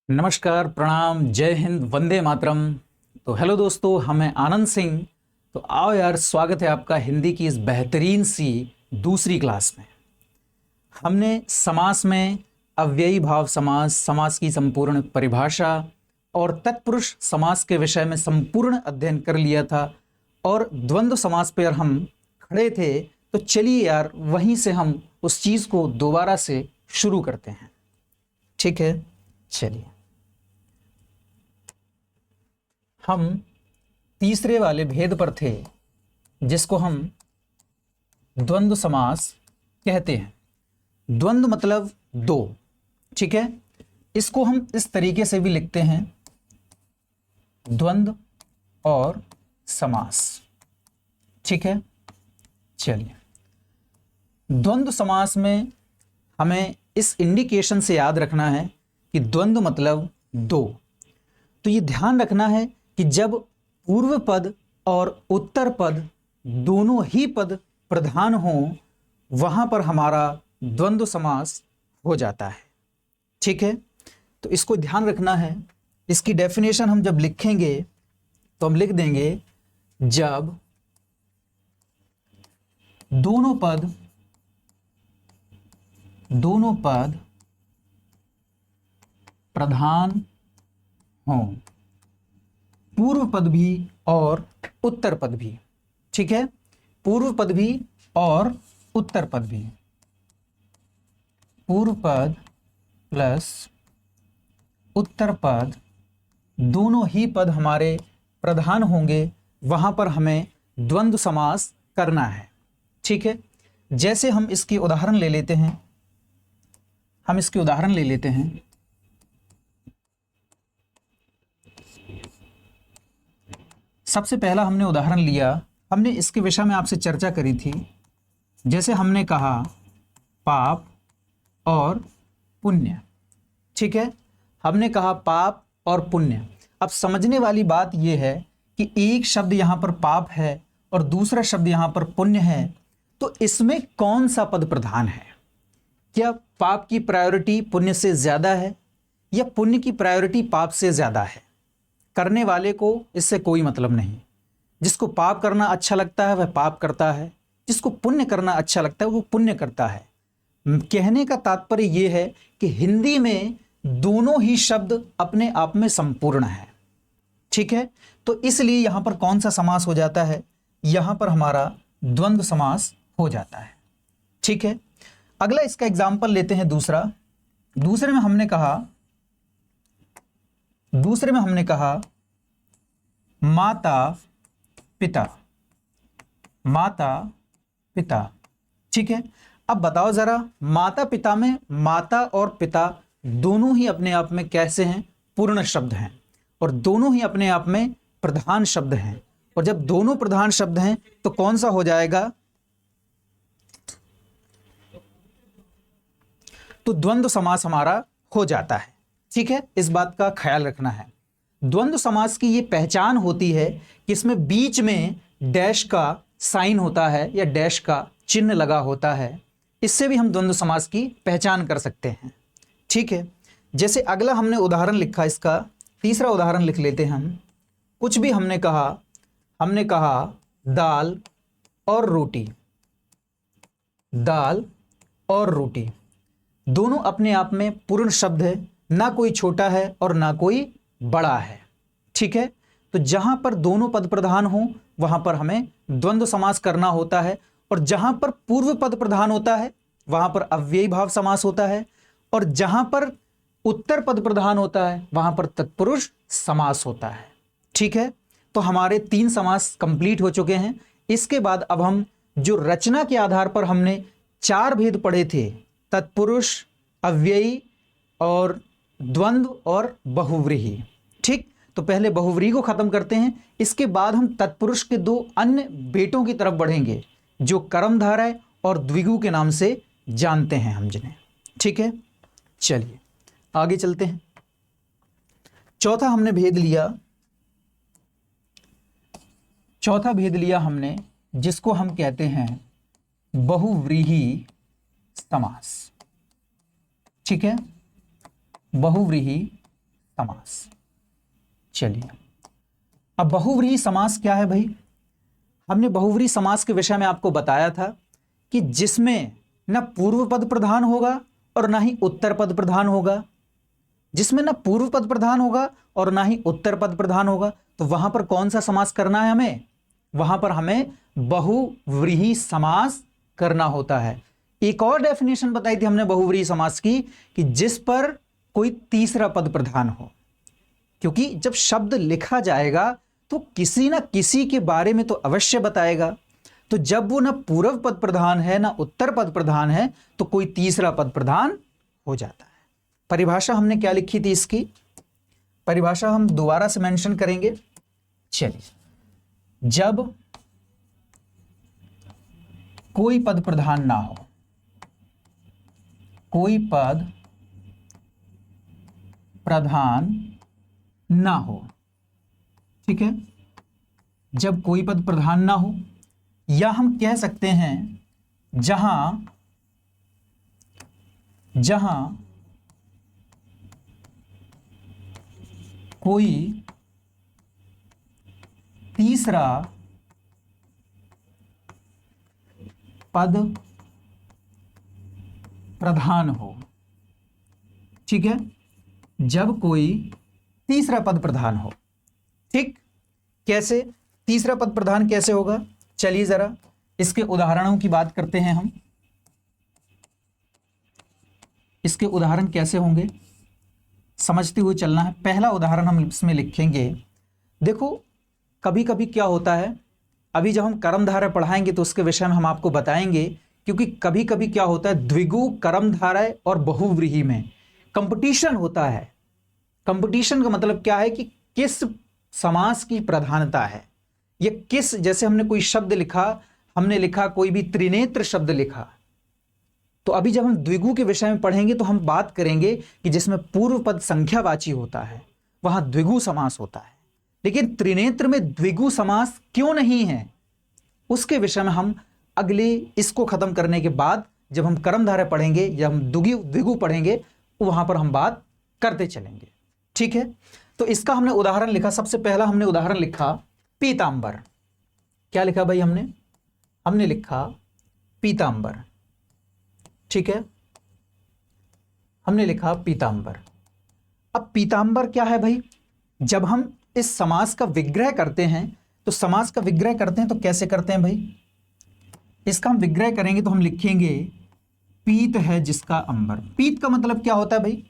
नमस्कार, प्रणाम, जय हिंद, वंदे मातरम। तो हेलो दोस्तों, हम हैं आनंद सिंह। तो आओ यार, स्वागत है आपका हिंदी की इस बेहतरीन सी दूसरी क्लास में। हमने समास में अव्ययी भाव समास, समास की संपूर्ण परिभाषा और तत्पुरुष समास के विषय में संपूर्ण अध्ययन कर लिया था और द्वंद्व समास पर हम खड़े थे। तो चलिए यार, वहीं से हम उस चीज़ को दोबारा से शुरू करते हैं। ठीक है, चलिए। हम तीसरे वाले भेद पर थे जिसको हम द्वंद्व समास कहते हैं। द्वंद्व मतलब दो, ठीक है। इसको हम इस तरीके से भी लिखते हैं, द्वंद्व और समास, ठीक है। चलिए, द्वंद्व समास में हमें इस इंडिकेशन से याद रखना है कि द्वंद्व मतलब दो। तो ये ध्यान रखना है कि जब पूर्व पद और उत्तर पद दोनों ही पद प्रधान हों, वहां पर हमारा द्वंद्व समास हो जाता है, ठीक है। तो इसको ध्यान रखना है। इसकी डेफिनेशन हम जब लिखेंगे तो हम लिख देंगे, जब दोनों पद प्रधान हों, पूर्व पद भी और उत्तर पद भी, ठीक है। पूर्व पद भी और उत्तर पद भी, पूर्व पद प्लस उत्तर पद दोनों ही पद हमारे प्रधान होंगे, वहां पर हमें द्वंद्व समास करना है, ठीक है। जैसे हम इसकी उदाहरण ले लेते हैं, सबसे पहला हमने उदाहरण लिया, हमने इसके विषय में आपसे चर्चा करी थी। जैसे हमने कहा पाप और पुण्य, ठीक है। हमने कहा पाप और पुण्य। अब समझने वाली बात यह है कि एक शब्द यहां पर पाप है और दूसरा शब्द यहां पर पुण्य है, तो इसमें कौन सा पद प्रधान है? क्या पाप की प्रायोरिटी पुण्य से ज्यादा है या पुण्य की प्रायोरिटी पाप से ज्यादा है? करने वाले को इससे कोई मतलब नहीं। जिसको पाप करना अच्छा लगता है वह पाप करता है, जिसको पुण्य करना अच्छा लगता है वो पुण्य करता है। कहने का तात्पर्य यह है कि हिंदी में दोनों ही शब्द अपने आप में संपूर्ण है, ठीक है। तो इसलिए यहां पर कौन सा समास हो जाता है? यहां पर हमारा द्वंद्व समास हो जाता है, ठीक है। अगला इसका एग्जाम्पल लेते हैं दूसरा। दूसरे में हमने कहा माता पिता, ठीक है। अब बताओ जरा, माता पिता में माता और पिता दोनों ही अपने आप में कैसे हैं? पूर्ण शब्द हैं और दोनों ही अपने आप में प्रधान शब्द हैं। और जब दोनों प्रधान शब्द हैं तो कौन सा हो जाएगा? तो द्वंद्व समास हमारा हो जाता है, ठीक है। इस बात का ख्याल रखना है। द्वंद्व समास की ये पहचान होती है कि इसमें बीच में डैश का साइन होता है या डैश का चिन्ह लगा होता है। इससे भी हम द्वंद्व समास की पहचान कर सकते हैं, ठीक है। जैसे अगला हमने उदाहरण लिखा, इसका तीसरा उदाहरण लिख लेते हैं हम। कुछ भी हमने कहा दाल और रोटी, दोनों अपने आप में पूर्ण शब्द है, ना कोई छोटा है और ना कोई बड़ा है, ठीक है। तो जहां पर दोनों पद प्रधान हो वहां पर हमें द्वंद्व समास करना होता है, और जहां पर पूर्व पद प्रधान होता है वहां पर अव्ययी भाव समास होता है, और जहां पर उत्तर पद प्रधान होता है वहां पर तत्पुरुष समास होता है, ठीक है। तो हमारे 3 समास कंप्लीट हो चुके हैं। इसके बाद अब हम जो रचना के आधार पर हमने 4 भेद पढ़े थे, तत्पुरुष, अव्ययी और द्वंद्व और बहुव्रीहि, ठीक। तो पहले बहुव्रीहि को खत्म करते हैं, इसके बाद हम तत्पुरुष के 2 अन्य बेटों की तरफ बढ़ेंगे जो कर्मधारय और द्विगु के नाम से जानते हैं हम जिन्हें, ठीक है। चलिए आगे चलते हैं। चौथा भेद लिया हमने, जिसको हम कहते हैं बहुव्रीहि समास, ठीक है। बहुव्रीहि समास। चलिए, अब बहुव्रीहि समास क्या है भाई? हमने बहुव्रीहि समास के विषय में आपको बताया था कि जिसमें न पूर्व पद प्रधान होगा और ना ही उत्तर पद प्रधान होगा। जिसमें ना पूर्व पद प्रधान होगा और ना ही उत्तर पद प्रधान होगा, तो वहां पर कौन सा समास करना है हमें? वहां पर हमें बहुव्रीहि समास करना होता है। एक और डेफिनेशन बताई थी हमने बहुव्रीहि समास की कि जिस पर कोई तीसरा पद प्रधान हो, क्योंकि जब शब्द लिखा जाएगा तो किसी ना किसी के बारे में तो अवश्य बताएगा। तो जब वो ना पूर्व पद प्रधान है ना उत्तर पद प्रधान है, तो कोई तीसरा पद प्रधान हो जाता है। परिभाषा हमने क्या लिखी थी इसकी? परिभाषा हम दोबारा से मेंशन करेंगे। चलिए, जब कोई पद प्रधान ना हो, कोई पद प्रधान ना हो, ठीक है, जब कोई पद प्रधान ना हो, या हम कह सकते हैं जहां कोई तीसरा पद प्रधान हो, ठीक है, जब कोई तीसरा पद प्रधान हो। ठीक, कैसे तीसरा पद प्रधान कैसे होगा? चलिए जरा इसके उदाहरणों की बात करते हैं हम। इसके उदाहरण कैसे होंगे समझते हुए चलना है। पहला उदाहरण हम इसमें लिखेंगे। देखो, कभी कभी क्या होता है, अभी जब हम कर्मधारय पढ़ाएंगे तो उसके विषय में हम आपको बताएंगे, क्योंकि कभी कभी क्या होता है, द्विगु कर्मधारय और बहुव्रीहि में कंपटीशन होता है। कंपटीशन का मतलब क्या है कि किस समास की प्रधानता है, या किस, जैसे हमने कोई शब्द लिखा, हमने लिखा कोई भी त्रिनेत्र शब्द लिखा, तो अभी जब हम द्विगु के विषय में पढ़ेंगे तो हम बात करेंगे कि जिसमें पूर्व पद संख्यावाची होता है वहां द्विगु समास होता है, लेकिन त्रिनेत्र में द्विगु समास क्यों नहीं है, उसके विषय में हम अगले, इसको खत्म करने के बाद जब हम कर्मधारय पढ़ेंगे, जब हम द्विगु पढ़ेंगे, वहां पर हम बात करते चलेंगे। ठीक है, तो इसका हमने उदाहरण लिखा। सबसे पहला हमने उदाहरण लिखा पीतांबर। क्या लिखा भाई हमने लिखा पीतांबर। ठीक है, हमने लिखा पीतांबर। अब पीतांबर क्या है भाई? जब हम इस समास का विग्रह करते हैं, तो समास का विग्रह करते हैं तो कैसे करते हैं भाई? इसका हम विग्रह करेंगे तो हम लिखेंगे पीत है जिसका अंबर। पीत का मतलब क्या होता है भाई?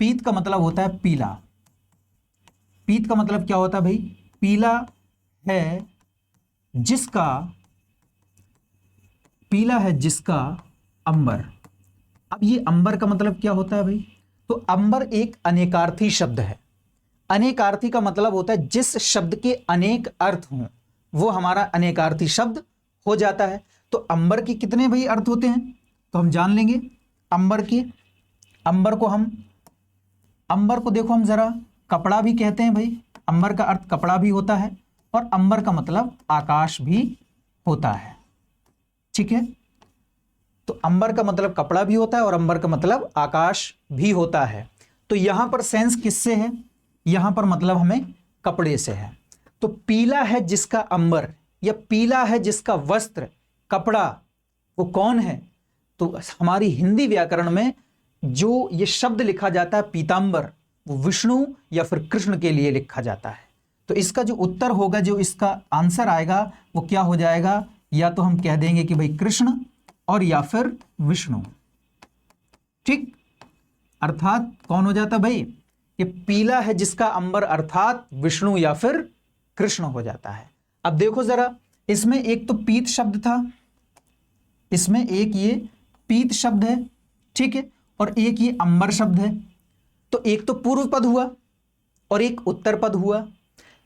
पीत का मतलब होता है पीला। पीत का मतलब क्या होता है भाई? पीला है जिसका, पीला है जिसका अंबर। अब ये अंबर का मतलब क्या होता है भाई? तो अंबर एक अनेकार्थी शब्द है। अनेकार्थी का मतलब होता है जिस शब्द के अनेक अर्थ हों वो हमारा अनेकार्थी शब्द हो जाता है। तो अंबर के कितने भाई अर्थ होते हैं तो हम जान लेंगे। अंबर को देखो, हम जरा कपड़ा भी कहते हैं भाई। अंबर का अर्थ कपड़ा भी होता है और अंबर का मतलब आकाश भी होता है। ठीक है, तो अंबर का मतलब कपड़ा भी होता है और अंबर का मतलब आकाश भी होता है। तो यहां पर सेंस किससे है? यहां पर मतलब हमें कपड़े से है। तो पीला है जिसका अंबर या पीला है जिसका वस्त्र, कपड़ा, वो कौन है? तो हमारी हिंदी व्याकरण में जो ये शब्द लिखा जाता है पीतांबर, वो विष्णु या फिर कृष्ण के लिए लिखा जाता है। तो इसका जो उत्तर होगा, जो इसका आंसर आएगा, वो क्या हो जाएगा? या तो हम कह देंगे कि भाई कृष्ण और या फिर विष्णु। ठीक, अर्थात कौन हो जाता भाई? ये पीला है जिसका अंबर अर्थात विष्णु या फिर कृष्ण हो जाता है। अब देखो जरा, इसमें एक तो पीत शब्द था, इसमें एक ये पीत शब्द है, ठीक है, और एक ये अंबर शब्द है। तो एक तो पूर्व पद हुआ और एक उत्तर पद हुआ,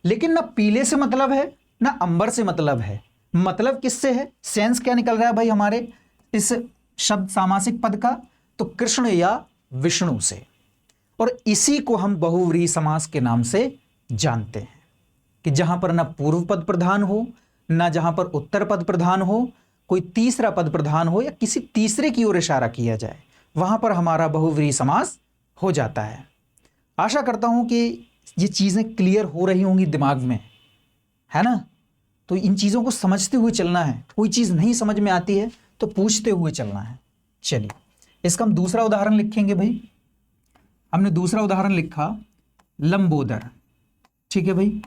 लेकिन ना पीले से मतलब है ना अंबर से मतलब है। मतलब किससे है? सेंस क्या निकल रहा है भाई हमारे इस शब्द सामासिक पद का? तो कृष्ण या विष्णु से। और इसी को हम बहुव्रीहि समास के नाम से जानते हैं कि जहां पर ना पूर्व पद प्रधान हो, ना जहां पर उत्तर पद प्रधान हो, कोई तीसरा पद प्रधान हो या किसी तीसरे की ओर इशारा किया जाए, वहां पर हमारा बहुव्रीहि समास हो जाता है। आशा करता हूं कि ये चीज़ें क्लियर हो रही होंगी दिमाग में, है ना। तो इन चीज़ों को समझते हुए चलना है, कोई चीज़ नहीं समझ में आती है तो पूछते हुए चलना है। चलिए इसका हम दूसरा उदाहरण लिखेंगे भाई। हमने दूसरा उदाहरण लिखा लंबोदर, ठीक है भाई,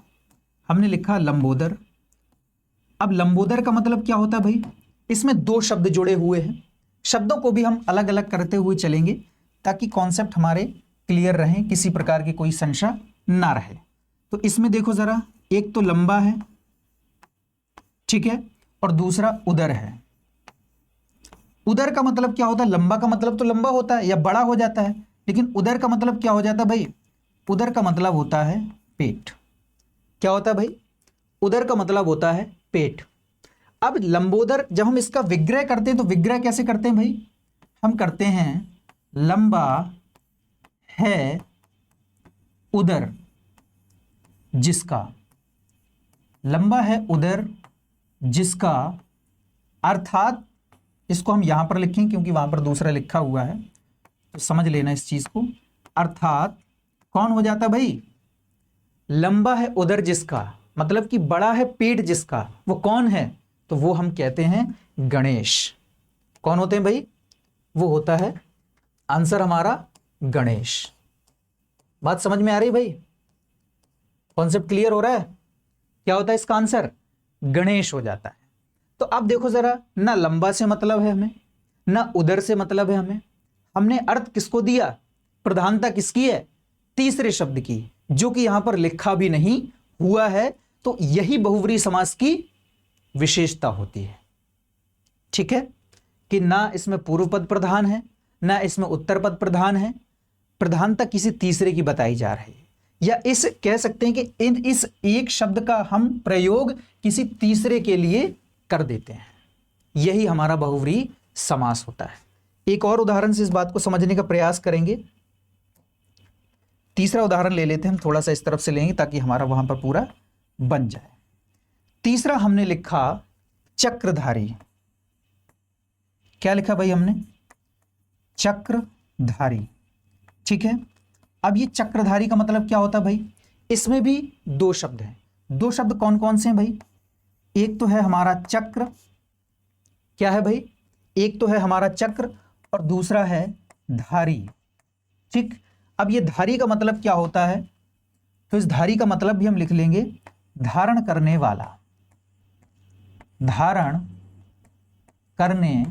हमने लिखा लंबोदर। अब लंबोदर का मतलब क्या होता है भाई, इसमें दो शब्द जुड़े हुए हैं, शब्दों को भी हम अलग अलग करते हुए चलेंगे ताकि कॉन्सेप्ट हमारे क्लियर रहें, किसी प्रकार की कोई संशय ना रहे। तो इसमें देखो जरा, एक तो लंबा है, ठीक है, और दूसरा उदर है। उदर का मतलब क्या होता है, लंबा का मतलब तो लंबा होता है या बड़ा हो जाता है, लेकिन उदर का मतलब क्या हो जाता है भाई, उदर का मतलब होता है पेट। क्या होता है भाई, उदर का मतलब होता है पेट। अब लंबोदर जब हम इसका विग्रह करते हैं तो विग्रह कैसे करते हैं भाई, हम करते हैं लंबा है उदर जिसका, लंबा है उदर जिसका, अर्थात इसको हम यहां पर लिखें क्योंकि वहां पर दूसरा लिखा हुआ है, तो समझ लेना इस चीज को। अर्थात कौन हो जाता भाई, लंबा है उदर जिसका मतलब कि बड़ा है पेट जिसका, वो कौन है, तो वो हम कहते हैं गणेश। कौन होते हैं भाई, वो होता है, आंसर हमारा गणेश। बात समझ में आ रही भाई, कॉन्सेप्ट क्लियर हो रहा है, क्या होता है इसका आंसर, गणेश हो जाता है। तो अब देखो जरा, ना लंबा से मतलब है हमें, ना उदर से मतलब है हमें, हमने अर्थ किसको दिया, प्रधानता किसकी है, तीसरे शब्द की, जो कि यहां पर लिखा भी नहीं हुआ है। तो यही बहुव्रीहि समास की विशेषता होती है, ठीक है, कि ना इसमें पूर्व पद प्रधान है, ना इसमें उत्तर पद प्रधान है, प्रधानता किसी तीसरे की बताई जा रही है, या इस कह सकते हैं कि इस एक शब्द का हम प्रयोग किसी तीसरे के लिए कर देते हैं, यही हमारा बहुव्रीहि समास होता है। एक और उदाहरण से इस बात को समझने का प्रयास करेंगे। तीसरा उदाहरण ले लेते हैं हम, थोड़ा सा इस तरफ से लेंगे ताकि हमारा वहां पर पूरा बन जाए। तीसरा हमने लिखा चक्रधारी। क्या लिखा भाई हमने, चक्रधारी, ठीक है। अब ये चक्रधारी का मतलब क्या होता है भाई, इसमें भी दो शब्द हैं। दो शब्द कौन कौन से हैं भाई, एक तो है हमारा चक्र, क्या है भाई, एक तो है हमारा चक्र और दूसरा है धारी, ठीक। अब ये धारी का मतलब क्या होता है, तो इस धारी का मतलब भी हम लिख लेंगे धारण करने वाला, धारण करने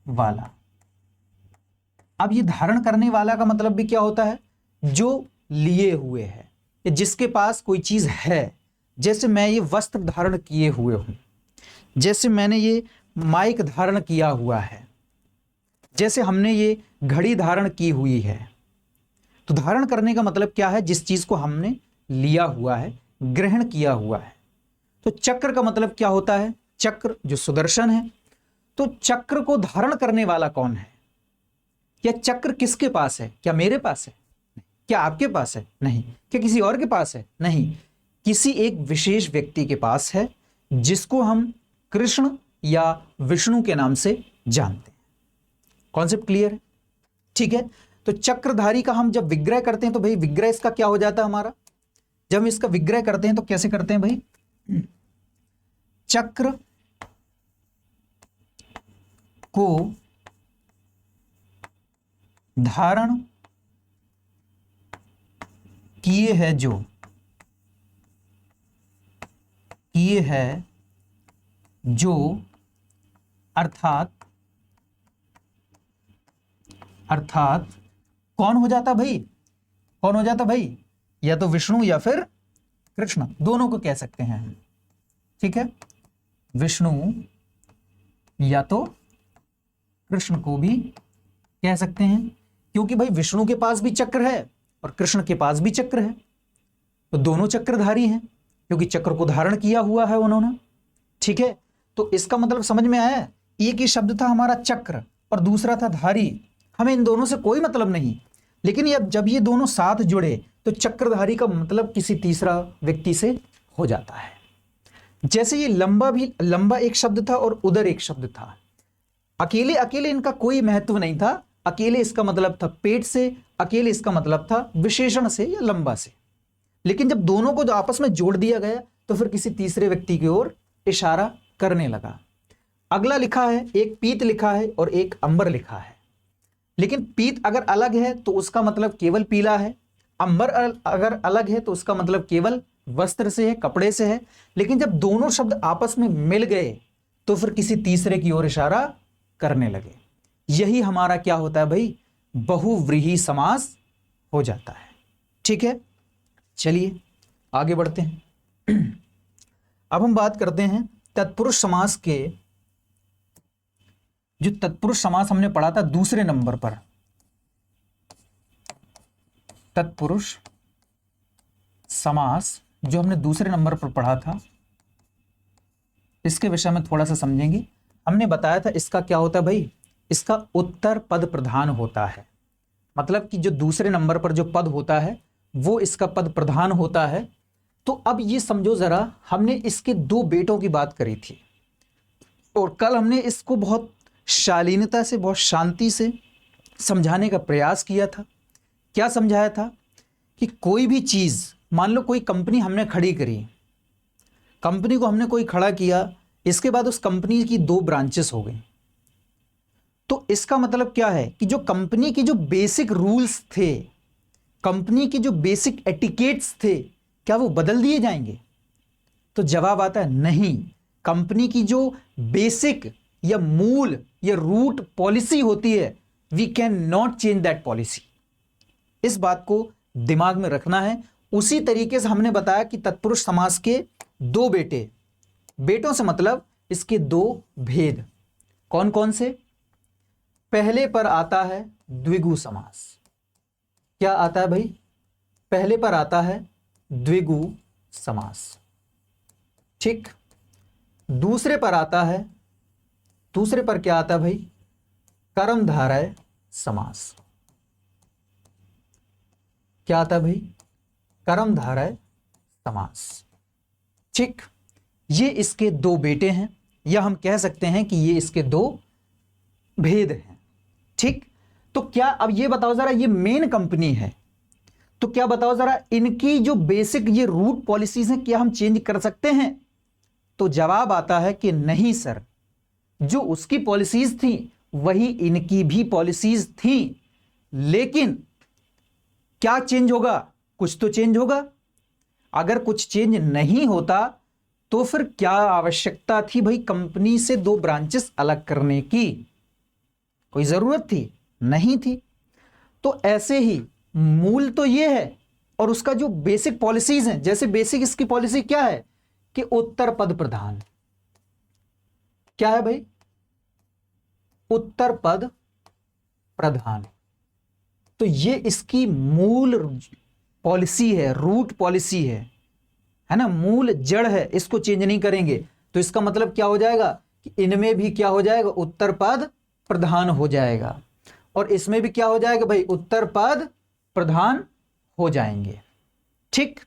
वाला। अब ये धारण करने वाला का मतलब भी क्या होता है, जो लिए हुए है, जिसके पास कोई चीज है। जैसे मैं ये वस्त्र धारण किए हुए हूं, जैसे मैंने ये माइक धारण किया हुआ है, जैसे हमने ये घड़ी धारण की हुई है। तो धारण करने का मतलब क्या है, जिस चीज को हमने लिया हुआ है, ग्रहण किया हुआ है। तो चक्र का मतलब क्या होता है, चक्र जो सुदर्शन है। तो चक्र को धारण करने वाला कौन है, या चक्र किसके पास है, क्या मेरे पास है, क्या आपके पास है, नहीं, क्या किसी और के पास है, नहीं, किसी एक विशेष व्यक्ति के पास है, जिसको हम कृष्ण या विष्णु के नाम से जानते हैं। कॉन्सेप्ट क्लियर है, ठीक है। तो चक्रधारी का हम जब विग्रह करते हैं तो भाई विग्रह इसका क्या हो जाता है हमारा, जब हम इसका विग्रह करते हैं तो कैसे करते हैं भाई, चक्र को धारण किए है जो, किए है जो, अर्थात कौन हो जाता भाई, कौन हो जाता भाई, या तो विष्णु या फिर कृष्ण, दोनों को कह सकते हैं हम, ठीक है, विष्णु या तो कृष्ण को भी कह सकते हैं, क्योंकि भाई विष्णु के पास भी चक्र है और कृष्ण के पास भी चक्र है, तो दोनों चक्रधारी हैं क्योंकि चक्र को धारण किया हुआ है उन्होंने, ठीक है। तो इसका मतलब समझ में आया, एक ही शब्द था हमारा चक्र और दूसरा था धारी, हमें इन दोनों से कोई मतलब नहीं, लेकिन जब ये दोनों साथ जुड़े तो चक्रधारी का मतलब किसी तीसरा व्यक्ति से हो जाता है। जैसे ये लंबा एक शब्द था और उदर एक शब्द था, अकेले अकेले इनका कोई महत्व नहीं था, अकेले इसका मतलब था पेट से, अकेले इसका मतलब था विशेषण से या लंबा से। लेकिन जब दोनों को जो आपस में जोड़ दिया गया तो फिर किसी तीसरे व्यक्ति की ओर इशारा करने लगा। अगला लिखा है, एक पीत लिखा है और एक अंबर लिखा है। लेकिन पीत अगर अलग है तो उसका मतलब केवल पीला है, अंबर अगर अलग है तो उसका मतलब केवल वस्त्र से है, कपड़े से है। लेकिन जब दोनों शब्द आपस में मिल गए तो फिर किसी तीसरे की ओर इशारा करने लगे। यही हमारा क्या होता है भाई, बहुव्रीहि समास हो जाता है। ठीक है, चलिए आगे बढ़ते हैं। अब हम बात करते हैं तत्पुरुष समास के। जो तत्पुरुष समास हमने पढ़ा था दूसरे नंबर पर, तत्पुरुष समास जो हमने दूसरे नंबर पर पढ़ा था, इसके विषय में थोड़ा सा समझेंगे। हमने बताया था इसका क्या होता है भाई, इसका उत्तर पद प्रधान होता है। मतलब कि जो दूसरे नंबर पर जो पद होता है वो इसका पद प्रधान होता है। तो अब ये समझो जरा, हमने इसके दो बेटों की बात करी थी और कल हमने इसको बहुत शालीनता से, बहुत शांति से समझाने का प्रयास किया था। क्या समझाया था कि कोई भी चीज़, मान लो कोई कंपनी हमने खड़ी करी, कंपनी को हमने कोई खड़ा किया, इसके बाद उस कंपनी की 2 ब्रांचेस हो गई। तो इसका मतलब क्या है कि जो कंपनी के जो बेसिक रूल्स थे, कंपनी के जो बेसिक एटिकेट्स थे, क्या वो बदल दिए जाएंगे? तो जवाब आता है नहीं। कंपनी की जो बेसिक या मूल या रूट पॉलिसी होती है, we can not change that policy. इस बात को दिमाग में रखना है। उसी तरीके से हमने बताया कि तत्पुरुष समास के 2 बेटे, बेटों से मतलब इसके 2 भेद कौन कौन से। पहले पर आता है द्विगु समास। क्या आता है भाई? पहले पर आता है द्विगु समास। ठीक। दूसरे पर आता है, दूसरे पर क्या आता है भाई? कर्मधारय समास। क्या आता है भाई? कर्मधारय समास। ठीक। ये इसके 2 बेटे हैं, या हम कह सकते हैं कि ये इसके 2 भेद हैं। ठीक। तो क्या अब ये बताओ जरा, ये मेन कंपनी है, तो क्या बताओ जरा, इनकी जो बेसिक ये रूट पॉलिसीज हैं, क्या हम चेंज कर सकते हैं? तो जवाब आता है कि नहीं सर, जो उसकी पॉलिसीज थी वही इनकी भी पॉलिसीज थी। लेकिन क्या चेंज होगा? कुछ तो चेंज होगा। अगर कुछ चेंज नहीं होता तो फिर क्या आवश्यकता थी भाई कंपनी से 2 ब्रांचेस अलग करने की? कोई जरूरत थी? नहीं थी। तो ऐसे ही मूल तो ये है, और उसका जो बेसिक पॉलिसीज हैं, जैसे बेसिक इसकी पॉलिसी क्या है कि उत्तर पद प्रधान। क्या है भाई? उत्तर पद प्रधान। तो ये इसकी मूल पॉलिसी है, रूट पॉलिसी है ना, मूल जड़ है, इसको चेंज नहीं करेंगे। तो इसका मतलब क्या हो जाएगा कि इनमें भी क्या हो जाएगा? उत्तर पद प्रधान हो जाएगा, और इसमें भी क्या हो जाएगा भाई? उत्तर पद प्रधान हो जाएंगे। ठीक।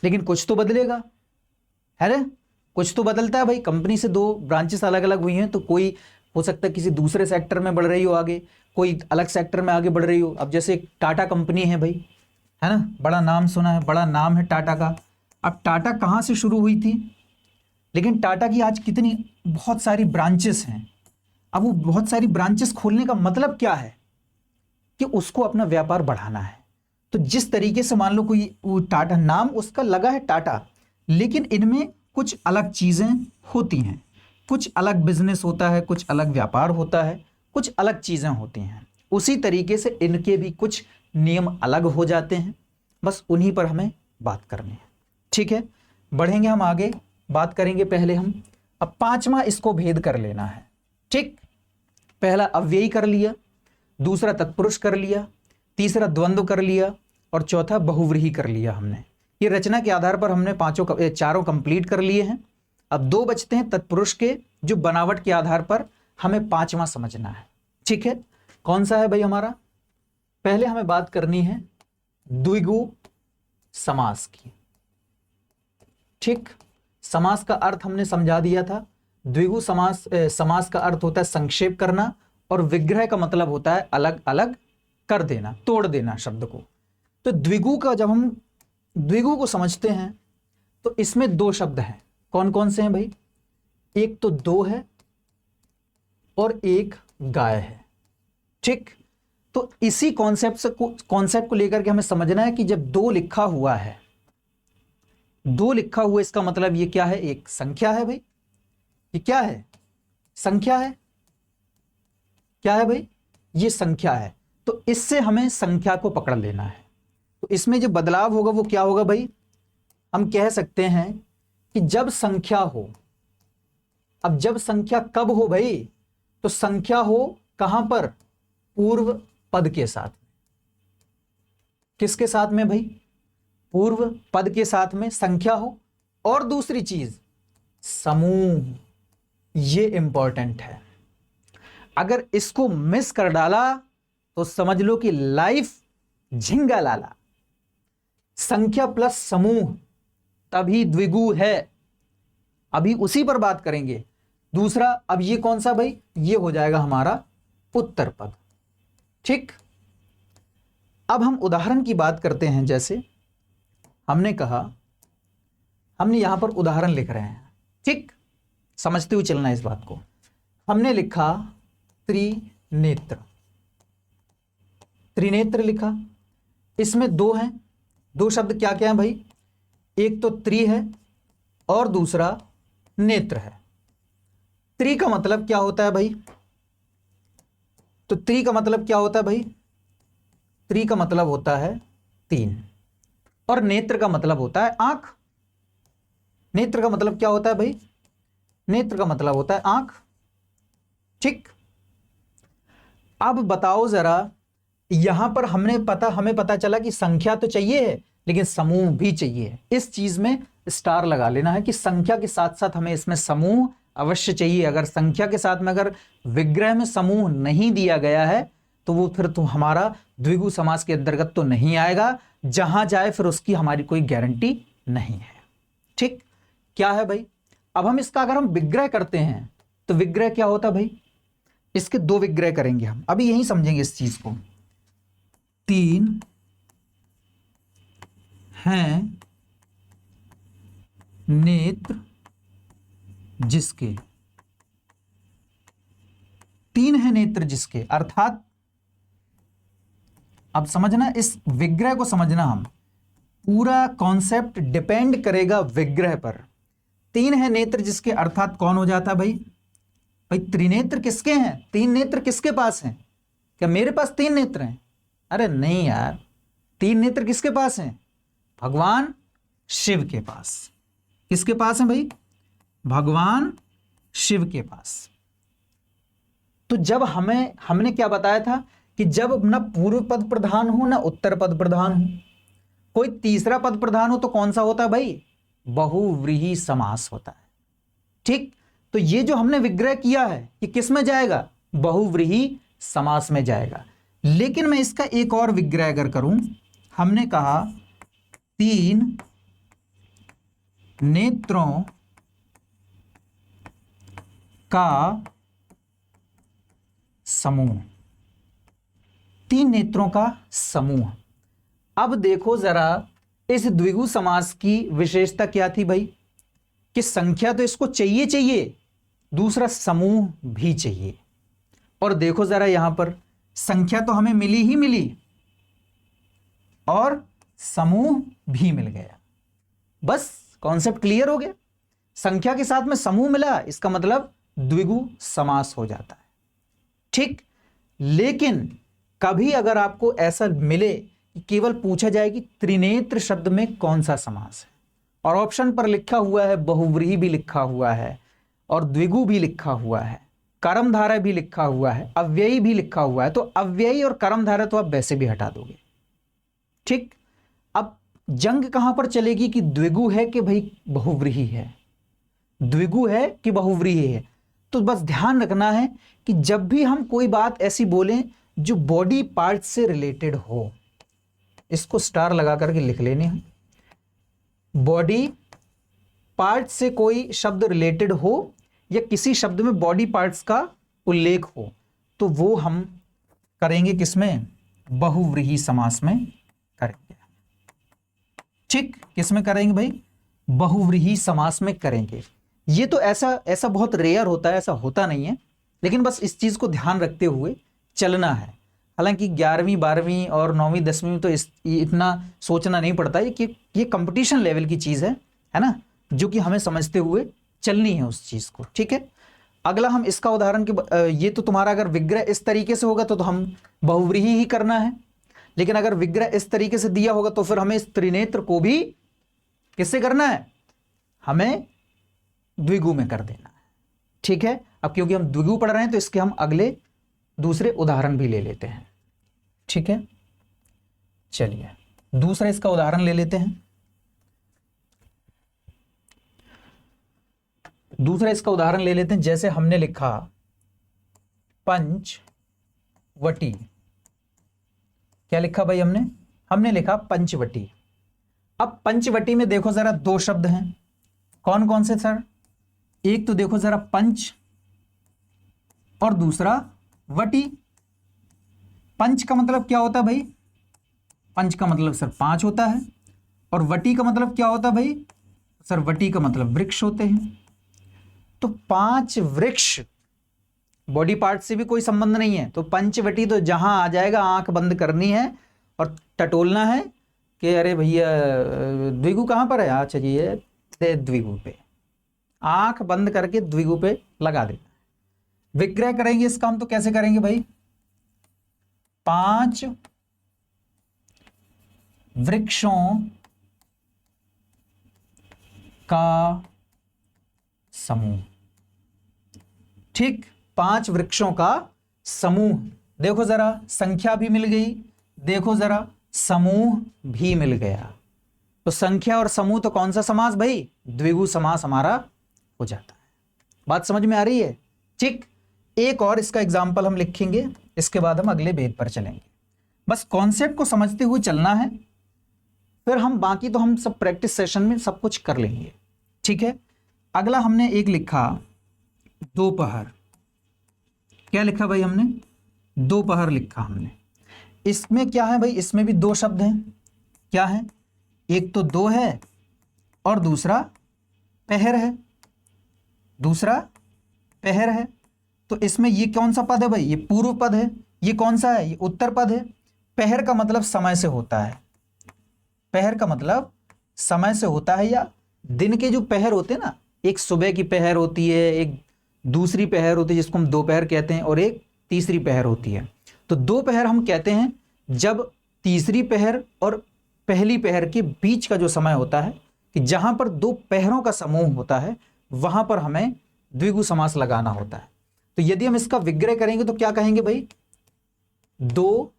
लेकिन कुछ तो बदलेगा, है ना? कुछ तो बदलता है भाई। कंपनी से 2 ब्रांचेस अलग अलग हुई हैं, तो कोई हो सकता है किसी दूसरे सेक्टर में बढ़ रही हो आगे, कोई अलग सेक्टर में आगे बढ़ रही हो। अब जैसे टाटा कंपनी है भाई, है ना, बड़ा नाम सुना है, बड़ा नाम है टाटा का। अब टाटा कहाँ से शुरू हुई थी, लेकिन टाटा की आज कितनी बहुत सारी ब्रांचेस हैं। अब वो बहुत सारी ब्रांचेस खोलने का मतलब क्या है कि उसको अपना व्यापार बढ़ाना है। तो जिस तरीके से मान लो कोई टाटा नाम उसका लगा है टाटा, लेकिन इनमें कुछ अलग चीजें होती हैं, कुछ अलग बिजनेस होता है, कुछ अलग व्यापार होता है, कुछ अलग चीजें होती हैं। उसी तरीके से इनके भी कुछ नियम अलग हो जाते हैं। बस उन्हीं पर हमें बात करनी है। ठीक है, बढ़ेंगे हम आगे, बात करेंगे। पहले हम अब 5वां इसको भेद कर लेना है। ठीक। पहला अव्ययी कर लिया, दूसरा तत्पुरुष कर लिया, तीसरा द्वंद्व कर लिया, और चौथा बहुव्रीहि कर लिया। हमने ये रचना के आधार पर हमने 4 कंप्लीट कर लिए हैं। अब 2 बचते हैं तत्पुरुष के, जो बनावट के आधार पर हमें 5वां समझना है। ठीक है, कौन सा है भाई हमारा? पहले हमें बात करनी है द्विगु समास की। ठीक। समास का अर्थ हमने समझा दिया था। द्विगु समास का अर्थ होता है संक्षेप करना, और विग्रह का मतलब होता है अलग अलग कर देना, तोड़ देना शब्द को। तो द्विगु का जब हम द्विगु को समझते हैं तो इसमें दो शब्द हैं। कौन कौन से हैं भाई? एक तो दो है और एक गाय है। ठीक, तो इसी कॉन्सेप्ट को लेकर के हमें समझना है कि जब दो लिखा हुआ है, दो लिखा हुआ, इसका मतलब ये क्या है? एक संख्या है भाई। ये क्या है? संख्या है। क्या है भाई? ये संख्या है। तो इससे हमें संख्या को पकड़ लेना है। तो इसमें जो बदलाव होगा वो क्या होगा भाई? हम कह सकते हैं कि जब संख्या हो, अब जब संख्या कब हो भाई? तो संख्या हो कहां पर? पूर्व पद के साथ। किसके साथ में भाई? पूर्व पद के साथ में संख्या हो। और दूसरी चीज समूह। ये इंपॉर्टेंट है। अगर इसको मिस कर डाला तो समझ लो कि लाइफ झिंगा लाला। संख्या प्लस समूह तभी द्विगु है। अभी उसी पर बात करेंगे। दूसरा, अब ये कौन सा भाई? ये हो जाएगा हमारा उत्तर पद। ठीक, अब हम उदाहरण की बात करते हैं। जैसे हमने कहा, हमने यहां पर उदाहरण लिख रहे हैं। ठीक, समझते हुए चलना इस बात को। हमने लिखा त्रिनेत्र। त्रिनेत्र लिखा, इसमें दो हैं। दो शब्द क्या क्या है भाई? एक तो त्रि है और दूसरा नेत्र है। त्रि का मतलब क्या होता है भाई? तो त्रि का मतलब क्या होता है भाई? त्रि का मतलब होता है तीन, और नेत्र का मतलब होता है आंख। नेत्र का मतलब क्या होता है भाई? नेत्र का मतलब होता है आंख। ठीक, अब बताओ जरा, यहां पर हमें पता चला कि संख्या तो चाहिए है लेकिन समूह भी चाहिए। इस चीज में स्टार लगा लेना है कि संख्या के साथ साथ हमें इसमें समूह अवश्य चाहिए। अगर संख्या के साथ में अगर विग्रह में समूह नहीं दिया गया है तो वो फिर तो हमारा द्विगु समास के अंतर्गत तो नहीं आएगा। जहां जाए फिर उसकी हमारी कोई गारंटी नहीं है। ठीक, क्या है भाई? अब हम इसका अगर हम विग्रह करते हैं तो विग्रह क्या होता है भाई? इसके दो विग्रह करेंगे हम, अभी यही समझेंगे इस चीज को। तीन हैं नेत्र जिसके, तीन है नेत्र जिसके, अर्थात अब समझना, इस विग्रह को समझना। हम पूरा कॉन्सेप्ट डिपेंड करेगा विग्रह पर। तीन है नेत्र जिसके अर्थात कौन हो जाता भाई? भाई त्रिनेत्र किसके हैं? तीन नेत्र किसके पास हैं? क्या मेरे पास तीन नेत्र हैं? अरे नहीं यार, तीन नेत्र किसके पास हैं? भगवान शिव के पास। किसके पास है भाई? भगवान शिव के पास। तो जब हमने क्या बताया था कि जब ना पूर्व पद प्रधान हो ना उत्तर पद प्रधान हो, कोई तीसरा पद प्रधान हो तो कौन सा होता है भाई? बहुव्रीहि समास होता है। ठीक, तो ये जो हमने विग्रह किया है ये किस में जाएगा? बहुव्रीहि समास में जाएगा। लेकिन मैं इसका एक और विग्रह अगर करूं, हमने कहा तीन नेत्रों का समूह। तीन नेत्रों का समूह। अब देखो जरा, इस द्विगु समास की विशेषता क्या थी भाई? कि संख्या तो इसको चाहिए, दूसरा समूह भी चाहिए। और देखो जरा, यहां पर संख्या तो हमें मिली ही मिली और समूह भी मिल गया। बस कॉन्सेप्ट क्लियर हो गया। संख्या के साथ में समूह मिला, इसका मतलब द्विगु समास हो जाता है। ठीक, लेकिन कभी अगर आपको ऐसा मिले कि केवल पूछा जाए कि त्रिनेत्र शब्द में कौन सा समास है, और ऑप्शन पर लिखा हुआ है बहुव्रीहि भी लिखा हुआ है और द्विगु भी लिखा हुआ है, कर्मधारय भी लिखा हुआ है, अव्ययी भी लिखा हुआ है, तो अव्ययी और कर्मधारय तो आप वैसे भी हटा दोगे। ठीक, अब जंग कहां पर चलेगी कि द्विगु है कि भाई बहुव्रीहि है, द्विगु है कि बहुव्रीहि है। तो बस ध्यान रखना है कि जब भी हम कोई बात ऐसी बोलें जो बॉडी पार्ट से रिलेटेड हो, इसको स्टार लगा करके लिख लेने हैं। बॉडी पार्ट से कोई शब्द रिलेटेड हो या किसी शब्द में बॉडी पार्ट्स का उल्लेख हो तो वो हम करेंगे किसमें, बहुव्रीहि समास में करेंगे। ठीक, किसमें करेंगे भाई, बहुव्रीहि समास में करेंगे। ये तो ऐसा बहुत रेयर होता है, ऐसा होता नहीं है, लेकिन बस इस चीज को ध्यान रखते हुए चलना है। हालांकि 11वीं 12वीं और 9वीं 10वीं में तो इतना सोचना नहीं पड़ता है कि ये कंपटीशन लेवल की चीज है ना, जो कि हमें समझते हुए चलनी है उस चीज को। ठीक है, अगला हम इसका उदाहरण के ये तो तुम्हारा अगर विग्रह इस तरीके से होगा तो हम बहुव्रीहि ही करना है, लेकिन अगर विग्रह इस तरीके से दिया होगा तो फिर हमें इस त्रिनेत्र को भी किससे करना है, हमें द्विगु में कर देना है। ठीक है, अब क्योंकि हम द्विगु पढ़ रहे हैं तो इसके हम अगले दूसरे उदाहरण भी ले लेते हैं। ठीक है, चलिए दूसरा इसका उदाहरण ले लेते हैं। दूसरा इसका उदाहरण ले लेते हैं, जैसे हमने लिखा पंचवटी। क्या लिखा भाई हमने लिखा पंचवटी। अब पंचवटी में देखो जरा दो शब्द हैं, कौन कौन से सर, एक तो देखो जरा पंच और दूसरा वटी। पंच का मतलब क्या होता है भाई, पंच का मतलब सर 5 होता है, और वटी का मतलब क्या होता है भाई, सर वटी का मतलब वृक्ष होते हैं। तो 5 वृक्ष, बॉडी पार्ट से भी कोई संबंध नहीं है, तो पंचवटी तो जहां आ जाएगा आंख बंद करनी है और टटोलना है कि अरे भैया द्विगु कहां पर है, अच्छा जी ये द्विगु पे, आंख बंद करके द्विगु पे लगा देना। विग्रह करेंगे इसका हम तो कैसे करेंगे भाई, 5 वृक्षों का समूह। ठीक, 5 वृक्षों का समूह। देखो जरा संख्या भी मिल गई, देखो जरा समूह भी मिल गया। तो संख्या और समूह तो कौन सा समास भाई, द्विगु समास हमारा हो जाता है। बात समझ में आ रही है। ठीक, एक और इसका एग्जाम्पल हम लिखेंगे, इसके बाद हम अगले भेद पर चलेंगे। बस कॉन्सेप्ट को समझते हुए चलना है, फिर हम बाकी तो हम सब प्रैक्टिस सेशन में सब कुछ कर लेंगे। ठीक है, अगला हमने एक लिखा दोपहर। क्या लिखा भाई हमने, दोपहर लिखा हमने। इसमें क्या है भाई, इसमें भी 2 शब्द हैं। क्या है, एक तो दो है और दूसरा पहर है, दूसरा पहर है। तो इसमें ये कौन सा पद है भाई, ये पूर्व पद है, ये कौन सा है, ये उत्तर पद है। पहर का मतलब समय से होता है, पहर का मतलब समय से होता है, या दिन के जो पहर होते हैं ना, एक सुबह की पहर होती है, एक दूसरी पहर होती है जिसको हम दोपहर कहते हैं, और एक तीसरी पहर होती है। तो दोपहर हम कहते हैं जब तीसरी पहर और पहली पहर के बीच का जो समय होता है, कि जहां पर 2 पहरों का समूह होता है, वहां पर हमें द्विगु समास लगाना होता है। तो यदि हम इसका विग्रह करेंगे तो क्या कहेंगे भाई, 2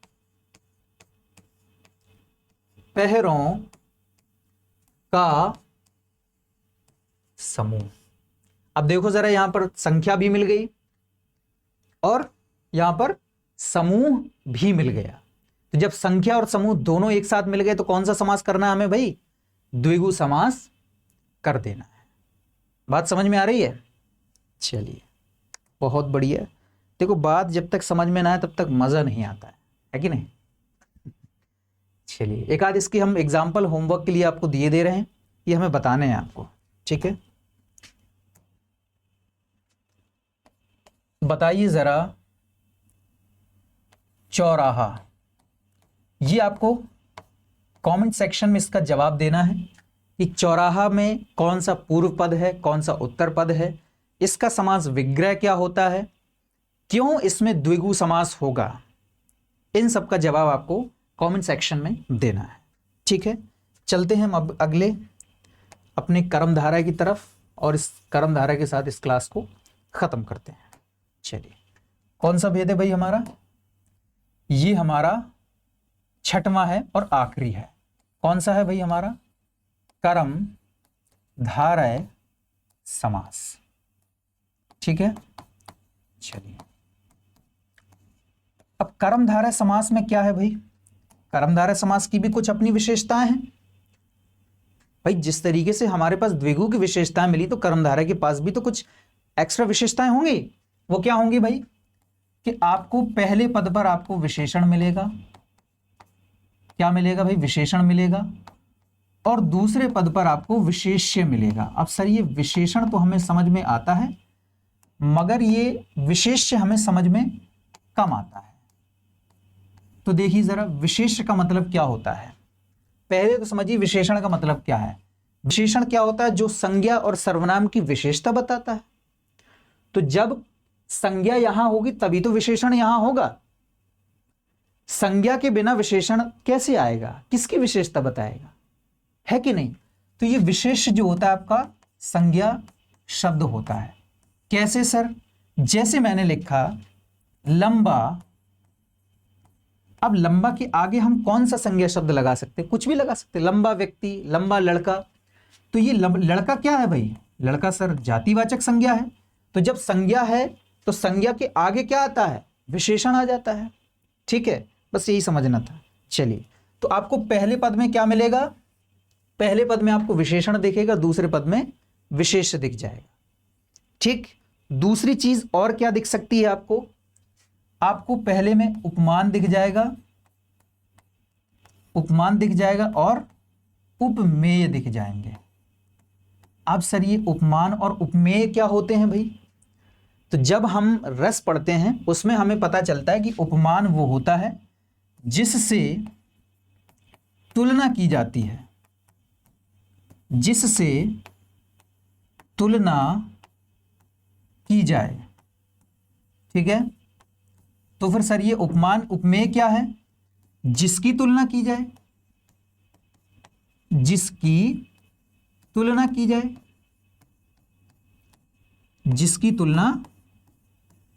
पहरों का समूह। अब देखो जरा, यहां पर संख्या भी मिल गई और यहां पर समूह भी मिल गया। तो जब संख्या और समूह दोनों एक साथ मिल गए तो कौन सा समास करना है हमें भाई, द्विगु समास कर देना है। बात समझ में आ रही है। चलिए बहुत बढ़िया। देखो बात जब तक समझ में ना आए तब तक मजा नहीं आता है कि नहीं। चलिए एक आध इसकी हम एग्जाम्पल होमवर्क के लिए आपको दिए दे रहे हैं, ये हमें बताने हैं आपको। ठीक है, बताइए जरा चौराहा। ये आपको कमेंट सेक्शन में इसका जवाब देना है कि चौराहा में कौन सा पूर्व पद है, कौन सा उत्तर पद है, इसका समास विग्रह क्या होता है, क्यों इसमें द्विगु समास होगा। इन सब का जवाब आपको कमेंट सेक्शन में देना है। ठीक है, चलते हैं हम अब अगले अपने कर्मधारय की तरफ, और इस कर्मधारय के साथ इस क्लास को खत्म करते हैं। चलिए कौन सा भेद है भाई हमारा, ये हमारा 6वां है और आखिरी है। कौन सा है भाई हमारा, कर्मधारय समास। ठीक है, चलिए अब कर्मधारय समास में क्या है भाई, कर्मधारय समास की भी कुछ अपनी विशेषताएं हैं भाई। जिस तरीके से हमारे पास द्विगु की विशेषताएं मिली, तो कर्मधारय के पास भी तो कुछ एक्स्ट्रा विशेषताएं होंगी। वो क्या होंगी भाई, कि आपको पहले पद पर आपको विशेषण मिलेगा। क्या मिलेगा भाई? विशेषण मिलेगा। और दूसरे पद पर आपको विशेष्य मिलेगा। अब सर ये विशेषण तो हमें समझ में आता है, मगर ये विशेष्य हमें समझ में कम आता है। तो देखिए जरा विशेष्य का मतलब क्या होता है। पहले तो समझिए विशेषण का मतलब क्या है। विशेषण क्या होता है? जो संज्ञा और सर्वनाम की विशेषता बताता है। तो जब संज्ञा यहां होगी तभी तो विशेषण यहां होगा। संज्ञा के बिना विशेषण कैसे आएगा? किसकी विशेषता बताएगा? है कि नहीं? तो ये विशेष जो होता है आपका संज्ञा शब्द होता है। कैसे सर? जैसे मैंने लिखा लंबा। अब लंबा के आगे हम कौन सा संज्ञा शब्द लगा सकते हैं? कुछ भी लगा सकते हैं। लंबा व्यक्ति, लंबा लड़का। तो ये लड़का क्या है भाई? लड़का सर जातिवाचक संज्ञा है। तो जब संज्ञा है तो संज्ञा के आगे क्या आता है? विशेषण आ जाता है। ठीक है, बस यही समझना था। चलिए, तो आपको पहले पद में क्या मिलेगा? पहले पद में आपको विशेषण दिखेगा, दूसरे पद में विशेष्य दिख जाएगा। ठीक। दूसरी चीज और क्या दिख सकती है आपको? आपको पहले में उपमान दिख जाएगा, उपमान दिख जाएगा और उपमेय दिख जाएंगे। अब सर ये उपमान और उपमेय क्या होते हैं भाई? तो जब हम रस पढ़ते हैं उसमें हमें पता चलता है कि उपमान वो होता है जिससे तुलना की जाती है, जिससे तुलना की जाए। ठीक है, तो फिर सर ये उपमान उपमेय क्या है? जिसकी तुलना की जाए, जिसकी तुलना की जाए, जिसकी तुलना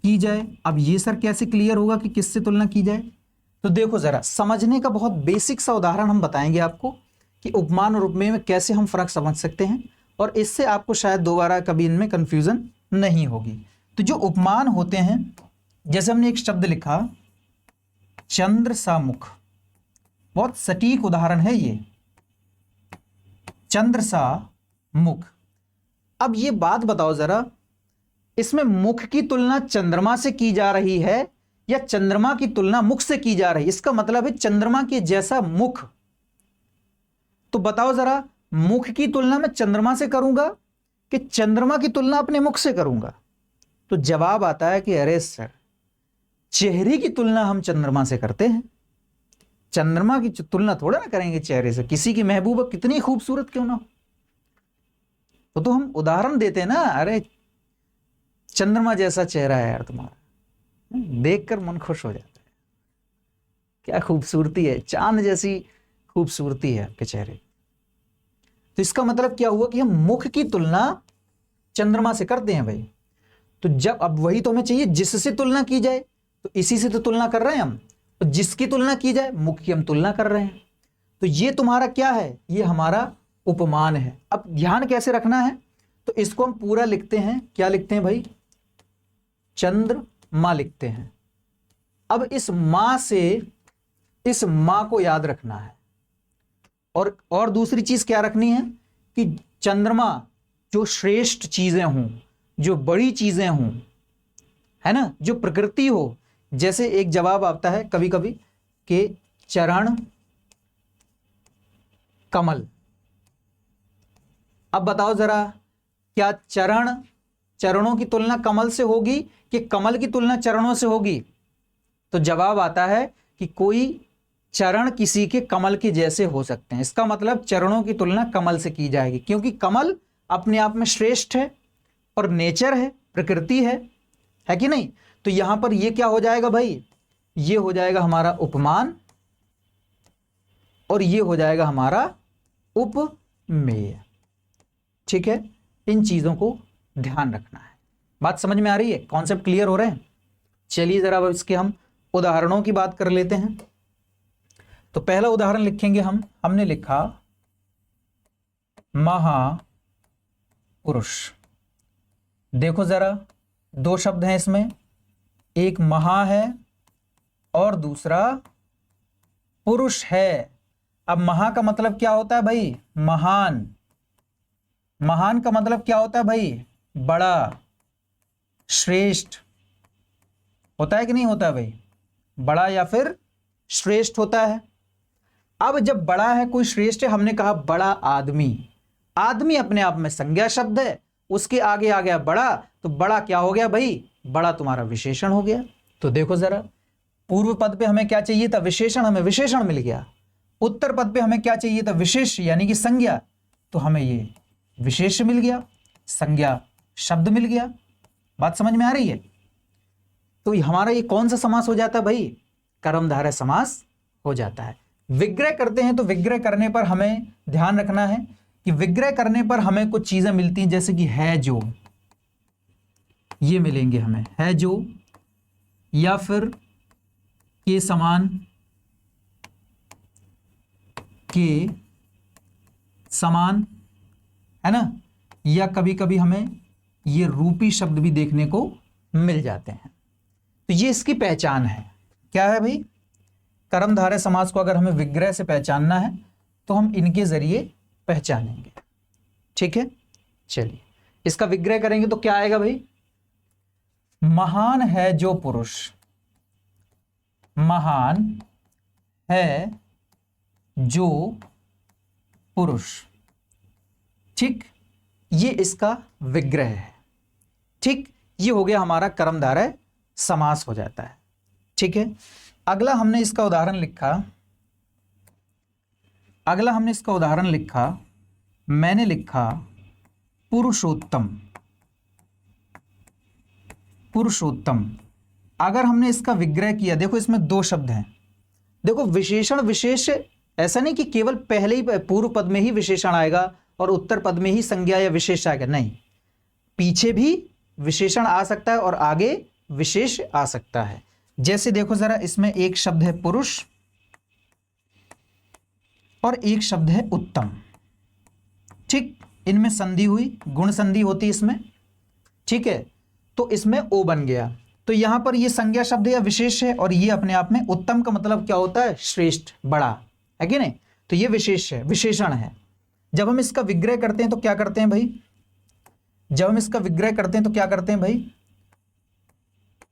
की जाए। अब ये सर कैसे क्लियर होगा कि किससे तुलना की जाए? तो देखो जरा, समझने का बहुत बेसिक सा उदाहरण हम बताएंगे आपको कि उपमान और उपमेय में कैसे हम फर्क समझ सकते हैं, और इससे आपको शायद दोबारा कभी इनमें कंफ्यूजन नहीं होगी। तो जो उपमान होते हैं, जैसे हमने एक शब्द लिखा चंद्र सा मुख, बहुत सटीक उदाहरण है ये, चंद्र सा मुख। अब ये बात बताओ जरा, इसमें मुख की तुलना चंद्रमा से की जा रही है या चंद्रमा की तुलना मुख से की जा रही है? इसका मतलब है चंद्रमा के जैसा मुख। तो बताओ जरा, मुख की तुलना मैं चंद्रमा से करूंगा कि चंद्रमा की तुलना अपने मुख से करूंगा? तो जवाब आता है कि अरे सर, चेहरे की तुलना हम चंद्रमा से करते हैं, चंद्रमा की तुलना थोड़ा ना करेंगे चेहरे से। किसी की महबूबा कितनी खूबसूरत क्यों ना हो, तो हम उदाहरण देते हैं ना, अरे चंद्रमा जैसा चेहरा है यार तुम्हारा, देखकर मन खुश हो जाता है, क्या खूबसूरती है, चांद जैसी खूबसूरती है आपके चेहरे। तो इसका मतलब क्या हुआ कि हम मुख की तुलना चंद्रमा से करते हैं भाई। तो जब अब वही तो हमें चाहिए जिससे तुलना की जाए, तो इसी से तो तुलना कर रहे हैं हम। तो जिसकी तुलना की जाए, मुख की हम तुलना कर रहे हैं। तो ये तुम्हारा क्या है? ये हमारा उपमान है। अब ध्यान कैसे रखना है? तो इसको हम पूरा लिखते हैं, क्या लिखते हैं भाई? चंद्रमा लिखते हैं। अब इस मां से इस मां को याद रखना है, और दूसरी चीज क्या रखनी है कि चंद्रमा जो श्रेष्ठ चीजें हों, जो बड़ी चीजें हों, है ना, जो प्रकृति हो। जैसे एक जवाब आता है कभी कभी कि चरण कमल। अब बताओ जरा, क्या चरणों की तुलना कमल से होगी कि कमल की तुलना चरणों से होगी? तो जवाब आता है कि कोई चरण किसी के कमल के जैसे हो सकते हैं। इसका मतलब चरणों की तुलना कमल से की जाएगी, क्योंकि कमल अपने आप में श्रेष्ठ है और नेचर है, प्रकृति है कि नहीं? तो यहां पर ये क्या हो जाएगा भाई? ये हो जाएगा हमारा उपमान और ये हो जाएगा हमारा उपमेय। ठीक है, इन चीजों को ध्यान रखना है। बात समझ में आ रही है? कॉन्सेप्ट क्लियर हो रहे हैं? चलिए जरा अब इसके हम उदाहरणों की बात कर लेते हैं। तो पहला उदाहरण लिखेंगे हमने लिखा महापुरुष। देखो जरा, दो शब्द हैं इसमें, एक महा है और दूसरा पुरुष है। अब महा का मतलब क्या होता है भाई? महान। महान का मतलब क्या होता है भाई? बड़ा, श्रेष्ठ। होता है कि नहीं होता भाई? बड़ा या फिर श्रेष्ठ होता है। अब जब बड़ा है कोई श्रेष्ठ है, हमने कहा बड़ा आदमी, आदमी अपने आप में संज्ञा शब्द है, उसके आगे आ गया बड़ा, तो बड़ा क्या हो गया भाई? बड़ा तुम्हारा विशेषण हो गया। तो देखो जरा, पूर्व पद पे हमें क्या चाहिए था? विशेषण, हमें विशेषण मिल गया। उत्तर पद पे हमें क्या चाहिए था? विशेष यानी कि संज्ञा, तो हमें ये विशेष मिल गया, संज्ञा शब्द मिल गया। बात समझ में आ रही है? तो हमारा ये कौन सा समास हो जाता है भाई? कर्मधारय समास हो जाता है। विग्रह करते हैं तो विग्रह करने पर हमें ध्यान रखना है कि विग्रह करने पर हमें कुछ चीजें मिलती हैं, जैसे कि है जो, ये मिलेंगे हमें, है जो, या फिर के समान, के समान, है ना, या कभी कभी हमें ये रूपी शब्द भी देखने को मिल जाते हैं। तो ये इसकी पहचान है। क्या है भाई? कर्मधारय समास को अगर हमें विग्रह से पहचानना है तो हम इनके जरिए पहचानेंगे। ठीक है, चलिए इसका विग्रह करेंगे तो क्या आएगा भाई? महान है जो पुरुष, महान है जो पुरुष। ठीक, ये इसका विग्रह है। ठीक, ये हो गया हमारा कर्मधारय समास हो जाता है। ठीक है, अगला हमने इसका उदाहरण लिखा, मैंने लिखा पुरुषोत्तम। पुरुषोत्तम, अगर हमने इसका विग्रह किया, देखो इसमें दो शब्द हैं। देखो विशेषण विशेष, ऐसा नहीं कि केवल पहले ही पूर्व पद में ही विशेषण आएगा और उत्तर पद में ही संज्ञा या विशेष आएगा, नहीं, पीछे भी विशेषण आ सकता है और आगे विशेष आ सकता है। जैसे देखो जरा, इसमें एक शब्द है पुरुष और एक शब्द है उत्तम। ठीक, इनमें संधि हुई, गुण संधि होती इसमें। ठीक है, तो इसमें ओ बन गया, तो यहां पर ये संज्ञा शब्द या विशेष है, और ये अपने आप में, उत्तम का मतलब क्या होता है? श्रेष्ठ, बड़ा, है कि नहीं? तो ये विशेष है, विशेषण है। जब हम इसका विग्रह करते हैं तो क्या करते हैं भाई? जब हम इसका विग्रह करते हैं तो क्या करते हैं भाई?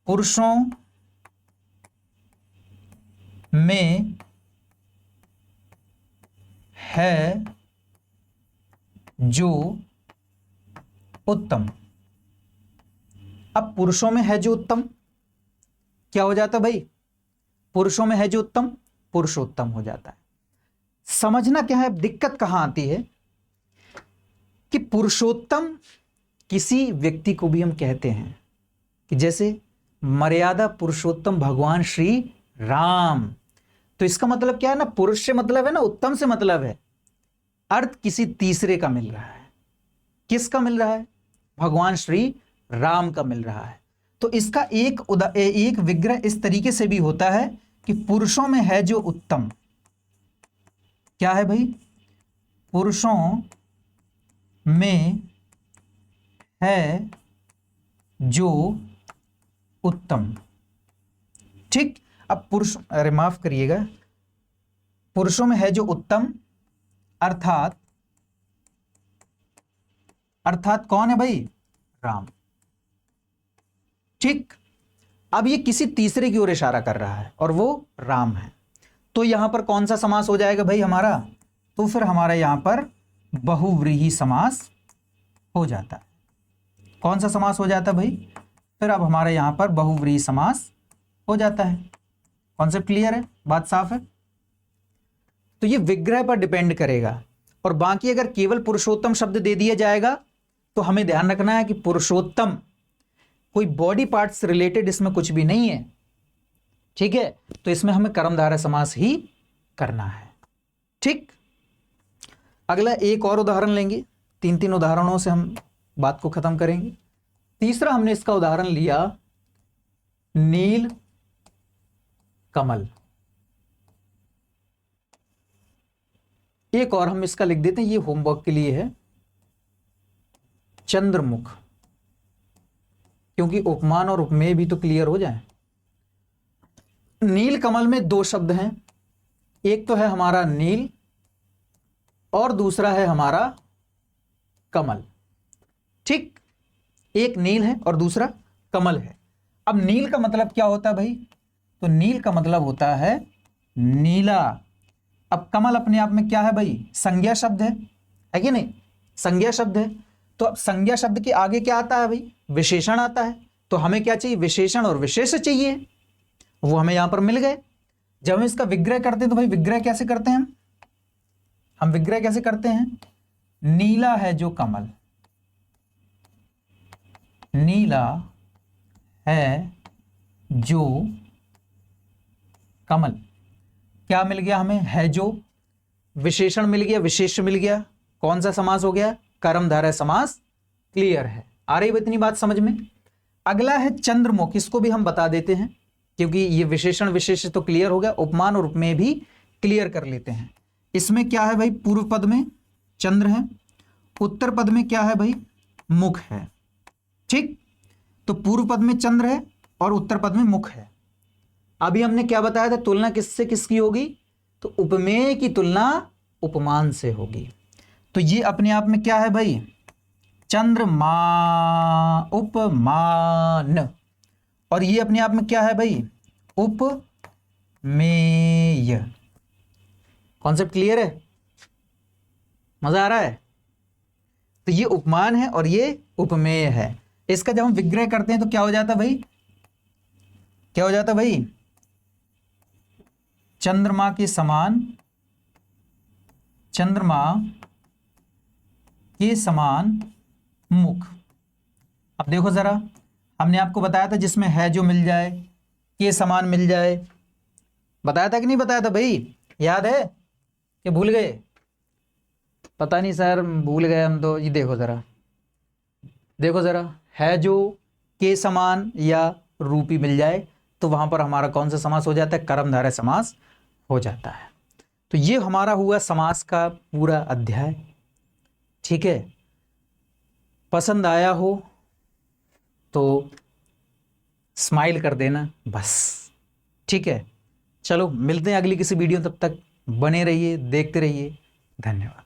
पुरुषों में है जो उत्तम। अब पुरुषों में है जो उत्तम क्या हो जाता भाई? पुरुषों में है जो उत्तम, पुरुषोत्तम हो जाता है। समझना क्या है, दिक्कत कहां आती है कि पुरुषोत्तम किसी व्यक्ति को भी हम कहते हैं, कि जैसे मर्यादा पुरुषोत्तम भगवान श्री राम, तो इसका मतलब क्या है ना, पुरुष से मतलब है ना, उत्तम से मतलब है, अर्थ किसी तीसरे का मिल रहा है। किसका मिल रहा है? भगवान श्री राम का मिल रहा है। तो इसका एक विग्रह इस तरीके से भी होता है कि पुरुषों में है जो उत्तम, क्या है भाई? पुरुषों में है जो उत्तम। ठीक, अब पुरुष, अरे माफ करिएगा, पुरुषों में है जो उत्तम, अर्थात कौन है भाई? राम। ठीक, अब ये किसी तीसरे की ओर इशारा कर रहा है और वो राम है। तो यहां पर कौन सा समास हो जाएगा भाई हमारा? तो फिर हमारा यहां पर बहुव्रीहि समास हो जाता है। कौन सा समास हो जाता है भाई? फिर अब हमारे यहां पर बहुव्रीहि समास हो जाता है। कॉन्सेप्ट क्लियर है? बात साफ है? तो ये विग्रह पर डिपेंड करेगा, और बाकी अगर केवल पुरुषोत्तम शब्द दे दिया जाएगा तो हमें ध्यान रखना है कि पुरुषोत्तम कोई बॉडी पार्ट से रिलेटेड इसमें कुछ भी नहीं है। ठीक है, तो इसमें हमें कर्मधारय समास ही करना है। ठीक, अगला एक और उदाहरण लेंगे, 3 उदाहरणों से हम बात को खत्म करेंगे। तीसरा हमने इसका उदाहरण लिया नील कमल। एक और हम इसका लिख देते हैं, ये होमवर्क के लिए है, चंद्रमुख, क्योंकि उपमान और उपमेय भी तो क्लियर हो जाए। नील कमल में 2 शब्द हैं, एक तो है हमारा नील और दूसरा है हमारा कमल। ठीक, एक नील है और दूसरा कमल है। अब नील का मतलब क्या होता है भाई? तो नील का मतलब होता है नीला। अब कमल अपने आप में क्या है भाई? संज्ञा शब्द है कि नहीं? संज्ञा शब्द है। तो अब संज्ञा शब्द के आगे क्या आता है भाई? विशेषण आता है। तो हमें क्या चाहिए? विशेषण और विशेष चाहिए। वो हमें यहां पर मिल गए। जब हम इसका विग्रह करते हैं तो भाई विग्रह कैसे करते हैं? हम विग्रह कैसे करते हैं? नीला है जो कमल, नीला है जो कमल। क्या मिल गया हमें? है जो, विशेषण मिल गया, विशेष्य मिल गया। कौन सा समास हो गया? कर्मधारय समास। क्लियर है? आ रही है इतनी बात समझ में? अगला है चंद्रमुख। इसको भी हम बता देते हैं क्योंकि ये विशेषण विशेष्य तो क्लियर हो गया, उपमान और उपमेय भी क्लियर कर लेते हैं। इसमें क्या है भाई? पूर्व पद में चंद्र है, उत्तर पद में क्या है भाई? मुख है। ठीक, तो पूर्व पद में चंद्र है और उत्तर पद में मुख है। अभी हमने क्या बताया था? तुलना किससे किसकी होगी? तो उपमेय की तुलना उपमान से होगी। तो ये अपने आप में क्या है भाई? चंद्रमा, उपमान। और ये अपने आप में क्या है भाई? उपमेय। कॉन्सेप्ट क्लियर है? मजा आ रहा है? तो ये उपमान है और ये उपमेय है। इसका जब हम विग्रह करते हैं तो क्या हो जाता भाई? क्या हो जाता भाई? चंद्रमा के समान, चंद्रमा के समान मुख। अब देखो जरा, हमने आपको बताया था जिसमें है जो मिल जाए, के समान मिल जाए। बताया था कि नहीं बताया था भाई? याद है कि भूल गए? पता नहीं सर, भूल गए हम तो। ये देखो जरा, देखो जरा, है जो, के समान या रूपी मिल जाए तो वहां पर हमारा कौन सा समास हो जाता है? कर्मधारय समास हो जाता है। तो ये हमारा हुआ समास का पूरा अध्याय। ठीक है, पसंद आया हो तो स्माइल कर देना बस। ठीक है, चलो मिलते हैं अगली किसी वीडियो, तब तक बने रहिए, देखते रहिए। धन्यवाद।